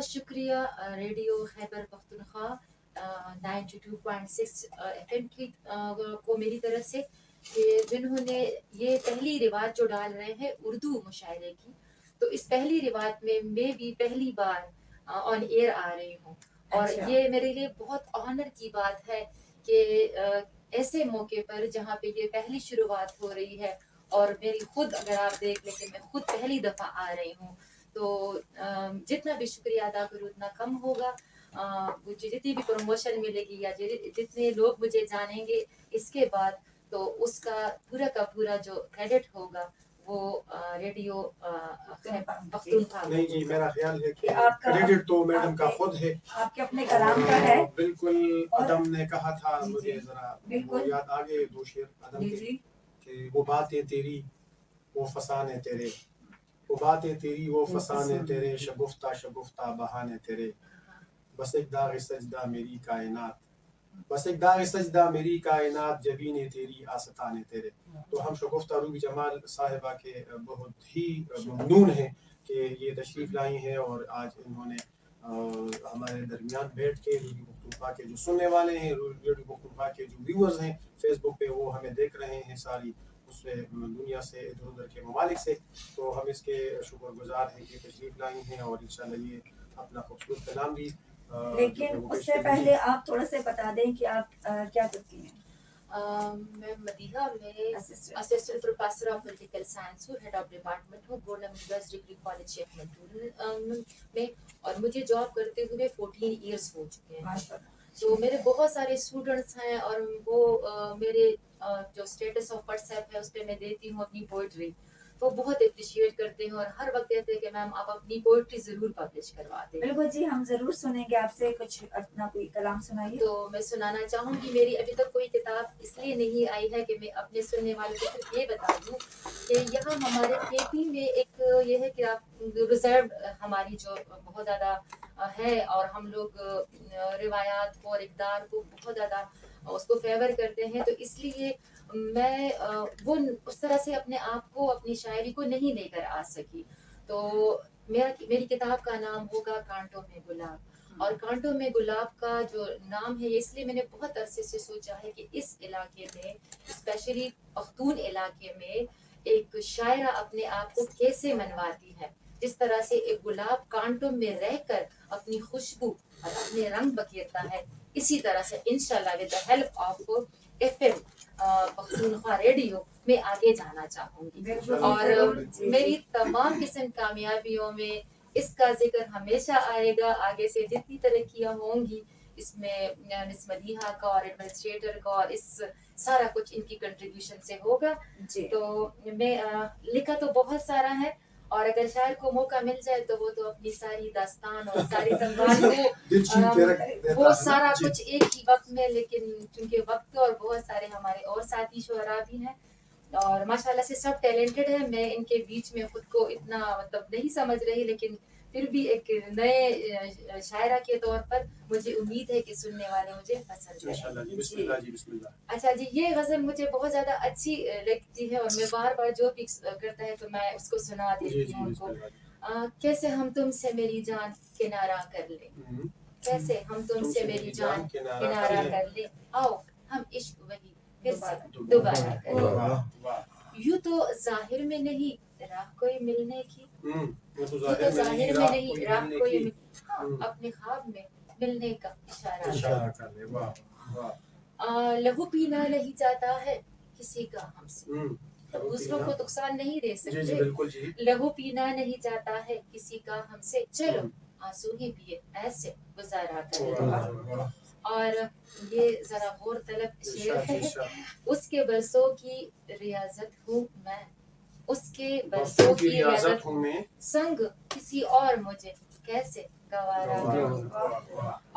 بہت شکریہ radio Khyber Pakhtunkhwa 92.6 FM کی کو میری طرف سے کہ جنہوں نے یہ پہلی رواج جو ڈال رہے ہیں اردو مشاعرے کی، تو اس پہلی رواج میں بھی پہلی بار آن ایئر آ رہی ہوں، اور یہ میرے لیے بہت آنر کی بات ہے کہ ایسے موقع پر جہاں پہ یہ پہلی شروعات ہو رہی ہے، اور میری خود اگر آپ دیکھ لیں کہ میں خود پہلی دفعہ آ رہی ہوں، تو جتنا بھی شکریہ ادا کروں اتنا کم ہوگا. مجھے جتنی بھی پروموشن ملے گی یا جتنے لوگ مجھے جانیں گے اس کے بعد، تو اس کا پورا جو کریڈٹ ہوگا وہ ریڈیو پختونخوا. نہیں جی، میرا خیال ہے کہ کریڈٹ تو میڈم کا خود ہے، آپ کے اپنے کلام کا ہے. بالکل ادم نے کہا تھا، مجھے ذرا وہ یاد آگے دو شعر ادم کے کہ وہ باتیں تیری وہ فسانے تیرے، وہ باتیں تیری وہ فسانے تیرے، شگفتہ شگفتہ بہانے تیرے، بس ایک داغ سجدہ میری کائنات، بس ایک داغ سجدہ میری کائنات، جبینے تیری آستانے تیرے. تو ہم شگفتہ روبی جمال صاحبہ کے بہت ہی ممنون ہیں کہ یہ تشریف لائی ہیں، اور آج انہوں نے ہمارے درمیان بیٹھ کے ریڈیو پختونخوا کے جو سننے والے ہیں، ریڈیو پختونخوا کے جو ویورز ہیں فیس بک پہ، وہ ہمیں دیکھ رہے ہیں ساری اس سے دنیا سے ادھر ادھر کے ممالک سے، تو ہم اس کے شکر گزار ہیں کہ تشریف لائی ہیں، اور انشاءاللہ یہ اپنا خوبصورت کلام بھی. لیکن اس سے پہلے آپ تھوڑا سے بتا دیں کہ آپ کیا کرتی ہیں. میں مدیحہ میں assistant professor of political science ہوں، ہیڈ آف ڈپارٹمنٹ ہوں گورنمنٹ گرلز ڈگری کالج شیخ مندور میں، اور مجھے جاب کرتے ہوئے 14 ایئرس ہو چکے ہیں. تو میرے بہت سارے اسٹوڈنٹس ہیں، اور وہ میرے جو اسٹیٹس آف واٹس ایپ ہے اس پہ میں دیتی ہوں اپنی پوئٹری، تو بہت اپریشیٹ کرتے ہیں، اور ہر وقت کہتے ہیں کہ میم آپ اپنی پوئٹری ضرور پبلش کروا دیں. بالکل جی، ہم ضرور سنیں گے آپ سے، کچھ اپنا کوئی کلام سنائیے. تو میں سنانا چاہوں گی، میری ابھی تک کوئی کتاب اس لیے نہیں آئی ہے کہ میں اپنے سننے والوں کو صرف یہ بتا دوں کہ یہاں ہمارے کے پی میں ایک یہ ہے کہ آپ ریزرو ہماری جو بہت زیادہ ہے، اور ہم لوگ روایات کو اور اقدار کو بہت زیادہ اس کو فیور کرتے ہیں، تو اس لیے میں وہ اس طرح سے اپنے آپ کو اپنی شاعری کو نہیں لے کر آ سکی. تو میری کتاب کا نام ہوگا کانٹوں میں گلاب، اور کانٹوں میں گلاب کا جو نام ہے اس لیے میں نے بہت عرصے سے سوچا ہے کہ اس علاقے میں، اسپیشلی پختون علاقے میں، ایک شاعرہ اپنے آپ کو کیسے منواتی ہے، جس طرح سے ایک گلاب کانٹوں میں رہ کر اپنی خوشبو اور اپنے رنگ بکھیرتا ہے، اسی طرح سے انشاءاللہ with the help of F M Pakhtunkhwa radio میں آگے جانا چاہوں گی، اور میری تمام قسم کامیابیوں میں اس کا ذکر ہمیشہ آئے گا. آگے سے جتنی ترقیاں ہوں گی اس میں مس مدیحہ کا اور ایڈمنسٹریٹر کا اور اس سارا کچھ ان کی کنٹریبیوشن سے ہوگا. تو میں لکھا تو بہت سارا ہے، اور اگر شاعر کو موقع مل جائے تو وہ تو اپنی ساری داستان اور ساری سنبھال وہ سارا کچھ ایک ہی وقت میں، لیکن چونکہ وقت اور بہت سارے ہمارے اور ساتھی شعراء بھی ہیں، اور ماشاءاللہ سے سب ٹیلنٹڈ ہیں. میں ان کے بیچ میں خود کو اتنا مطلب نہیں سمجھ رہی، لیکن پھر بھی ایک نئے شاعرہ کے طور پر مجھے امید ہے کہ سننے والے مجھے پسند کریں. اچھا جی، یہ غزل مجھے بہت زیادہ اچھی لگتی ہے، اور میں بار بار جو بھی کرتا ہے تو میں اس کو سنا دیتی ہوں ان کو. کیسے ہم تم سے میری جان کنارہ کر لیں، کیسے ہم تم سے میری جان کنارہ کر لیں، آؤ ہم عشق وہی پھر سے دوبارہ کر لیں. یوں تو ظاہر میں نہیں راہ کوئی ملنے کی، یوں تو ظاہر میں نہیں راہ کوئی ہاں اپنے خواب میں ملنے کا اشارہ کر لیں. لہو پینا نہیں چاہتا ہے کسی کا ہم سے، دوسروں کو نقصان نہیں دے سکتے. لہو پینا نہیں چاہتا ہے کسی کا ہم سے، چلو آنسو ہی پیے ایسے گزارا کریں. اور یہ ذرا غور طلب شعر ہے. اس کے برسوں کی ریاضت ہوں میں، اس کے برسوں کی ریاضت ہوں میں، سنگ کسی اور مجھے کیسے گوارا کریں.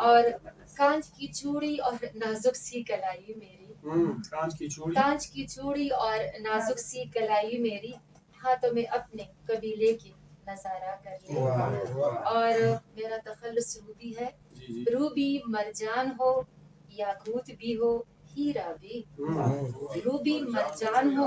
اور کانچ کی چوڑی اور نازک سی کلائی میری، کانچ کی چوڑی اور نازک سی کلائی میری، ہاتھوں میں اپنے قبیلے کی نظارہ کر لیں. اور میرا تخلص روبی ہے. روبی مرجان ہو یاقوت بھی ہو ہیرا بھی، روبی مرجان ہو